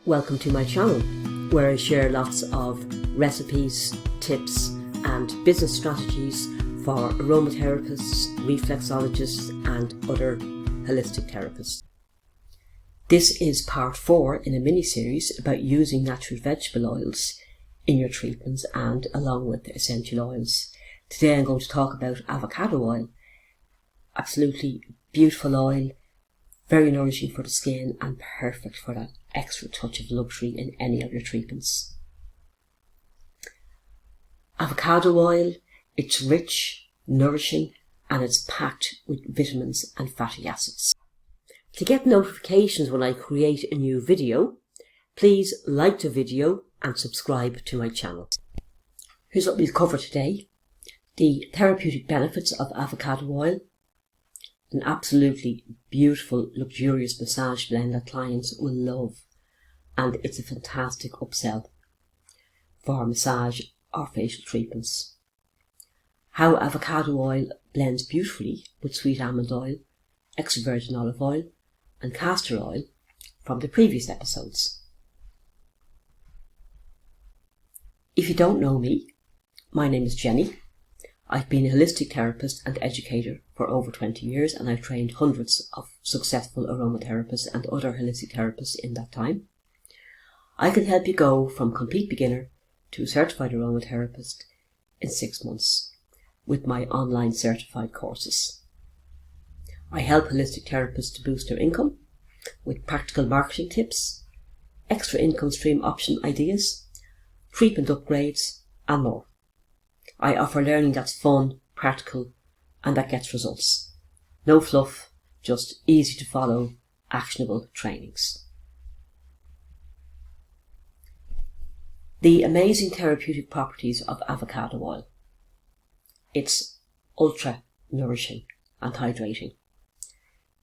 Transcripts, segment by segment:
Welcome to my channel, where I share lots of recipes, tips and business strategies for aromatherapists, reflexologists and other holistic therapists. This is part 4 in a mini-series about using natural vegetable oils in your treatments and along with essential oils. Today I'm going to talk about avocado oil. Absolutely beautiful oil, very nourishing for the skin and perfect for that extra touch of luxury in any of your treatments. Avocado oil, it's rich, nourishing and it's packed with vitamins and fatty acids. To get notifications when I create a new video, please like the video and subscribe to my channel. Here's what we'll cover today. The therapeutic benefits of avocado oil, an absolutely beautiful, luxurious massage blend that clients will love, and it's a fantastic upsell for massage or facial treatments. How avocado oil blends beautifully with sweet almond oil, extra virgin olive oil and castor oil from the previous episodes. If you don't know me, my name is Jenny. I've been a holistic therapist and educator for over 20 years and I've trained hundreds of successful aromatherapists and other holistic therapists in that time. I can help you go from complete beginner to a certified aromatherapist in 6 months with my online certified courses. I help holistic therapists to boost their income with practical marketing tips, extra income stream option ideas, treatment upgrades and more. I offer learning that's fun, practical and that gets results. No fluff, just easy to follow, actionable trainings. The amazing therapeutic properties of avocado oil. It's ultra nourishing and hydrating.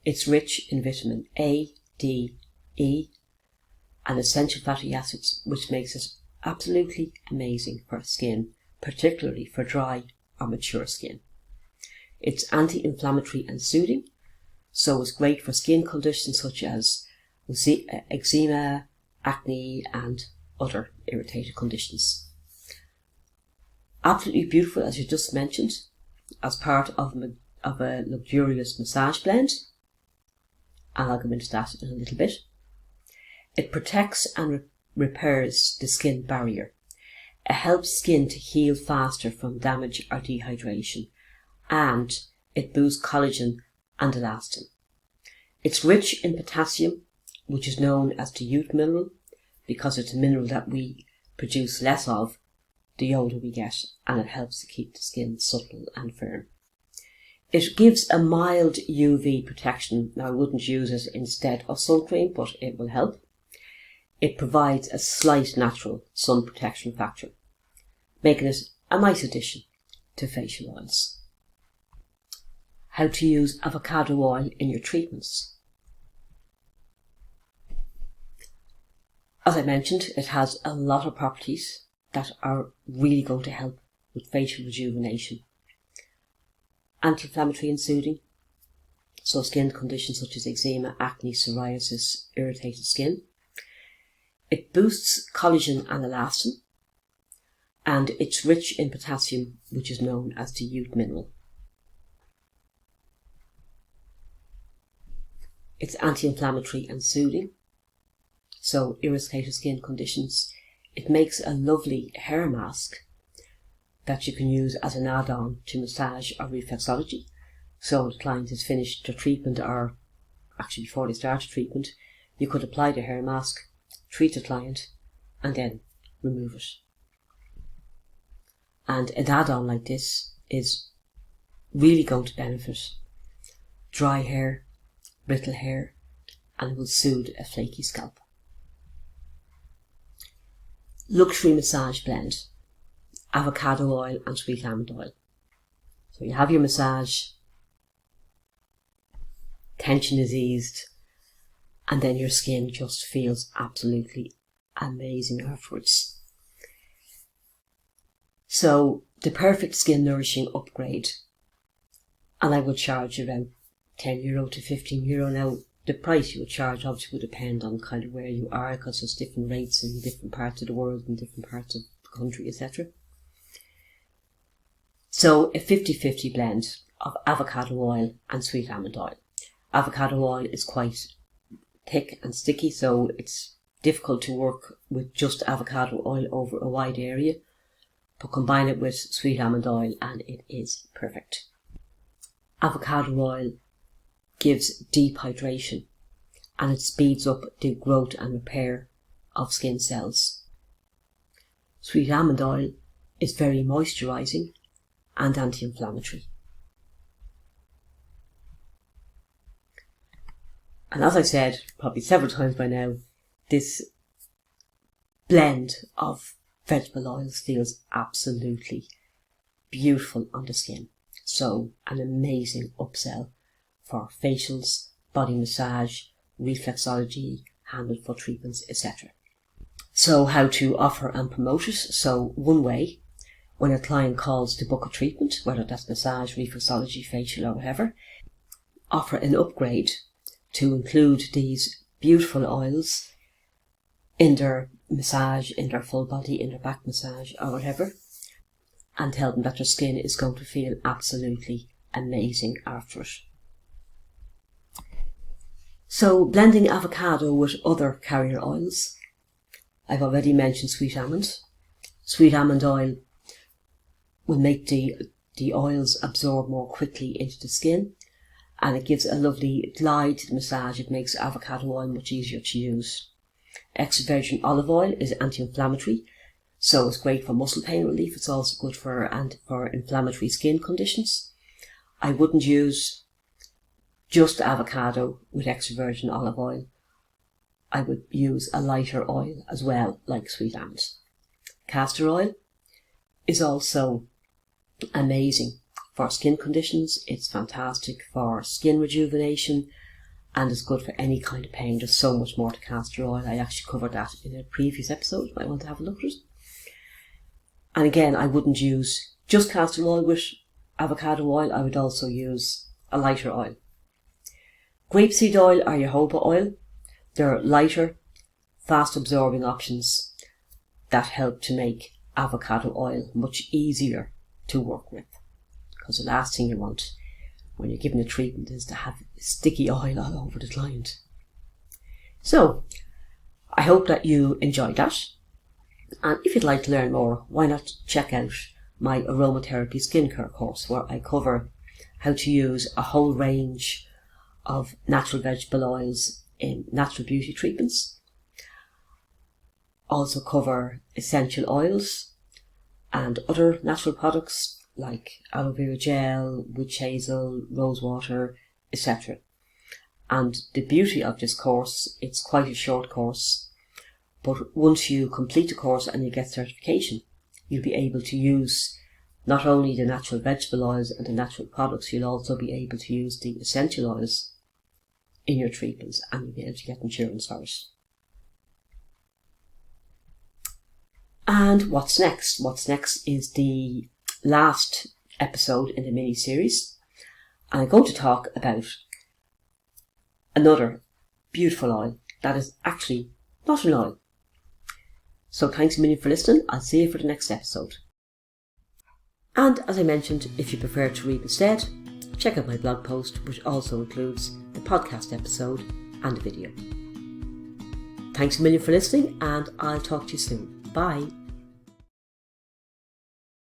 It's rich in vitamin A, D, E and essential fatty acids, which makes it absolutely amazing for skin, particularly for dry or mature skin. It's anti-inflammatory and soothing, so it's great for skin conditions such as eczema, acne and other irritated conditions. Absolutely beautiful, as you just mentioned, as part of a luxurious massage blend, and I'll go into that in a little bit. It protects and repairs the skin barrier. It helps skin to heal faster from damage or dehydration, and it boosts collagen and elastin. It's rich in potassium, which is known as the youth mineral, because it's a mineral that we produce less of the older we get, and it helps to keep the skin supple and firm. It gives a mild UV protection. Now I wouldn't use it instead of sun cream, but it will help. It provides a slight natural sun protection factor, making it a nice addition to facial oils. How to use avocado oil in your treatments. As I mentioned, it has a lot of properties that are really going to help with facial rejuvenation. Anti-inflammatory and soothing, so skin conditions such as eczema, acne, psoriasis, irritated skin. It boosts collagen and elastin, and it's rich in potassium, which is known as the youth mineral. It's anti-inflammatory and soothing, so irritated skin conditions. It makes a lovely hair mask that you can use as an add-on to massage or reflexology. So the client has finished their treatment, or actually before they start the treatment, you could apply the hair mask, treat the client and then remove it. And an add-on like this is really going to benefit dry hair, brittle hair, and will soothe a flaky scalp. Luxury massage blend, avocado oil and sweet almond oil. So you have your massage, tension is eased, and then your skin just feels absolutely amazing afterwards. So the perfect skin nourishing upgrade, and I would charge around €10 to €15 now, the price you would charge obviously would depend on kind of where you are, because there's different rates in different parts of the world and different parts of the country, etc. So a 50-50 blend of avocado oil and sweet almond oil. Avocado oil is quite thick and sticky, so it's difficult to work with just avocado oil over a wide area, but combine it with sweet almond oil and it is perfect. Avocado oil gives deep hydration and it speeds up the growth and repair of skin cells. Sweet almond oil is very moisturising and anti-inflammatory. And as I said probably several times by now, this blend of vegetable oils feels absolutely beautiful on the skin. So an amazing upsell for facials, body massage, reflexology, hand and foot treatments, etc. So how to offer and promote it. So one way, when a client calls to book a treatment, whether that's massage, reflexology, facial or whatever, offer an upgrade to include these beautiful oils in their massage, in their full body, in their back massage or whatever, and tell them that their skin is going to feel absolutely amazing after it. So blending avocado with other carrier oils. I've already mentioned sweet almond. Sweet almond oil will make the oils absorb more quickly into the skin, and it gives a lovely glide to the massage. It makes avocado oil much easier to use. Extra virgin olive oil is anti-inflammatory, so it's great for muscle pain relief. It's also good for inflammatory skin conditions. I wouldn't use just avocado with extra virgin olive oil. I would use a lighter oil as well, like sweet almond. Castor oil is also amazing for skin conditions. It's fantastic for skin rejuvenation and is good for any kind of pain. There's so much more to castor oil. I actually covered that in a previous episode. You might want to have a look at it. And again, I wouldn't use just castor oil with avocado oil. I would also use a lighter oil. Grapeseed oil or jojoba oil. They're lighter, fast absorbing options that help to make avocado oil much easier to work with. Because the last thing you want when you're giving a treatment is to have sticky oil all over the client. So, I hope that you enjoyed that. And if you'd like to learn more, why not check out my aromatherapy skincare course, where I cover how to use a whole range of natural vegetable oils in natural beauty treatments. Also cover essential oils and other natural products like aloe vera gel, witch hazel, rose water, etc. And the beauty of this course, it's quite a short course, but once you complete the course and you get certification, you'll be able to use not only the natural vegetable oils and the natural products, you'll also be able to use the essential oils in your treatments, and you'll be able to get insurance for it. And what's next? What's next is the last episode in the mini-series. And I'm going to talk about another beautiful oil that is actually not an oil. So thanks a million for listening. I'll see you for the next episode. And as I mentioned, if you prefer to read instead, check out my blog post, which also includes the podcast episode and the video. Thanks a million for listening, and I'll talk to you soon. Bye.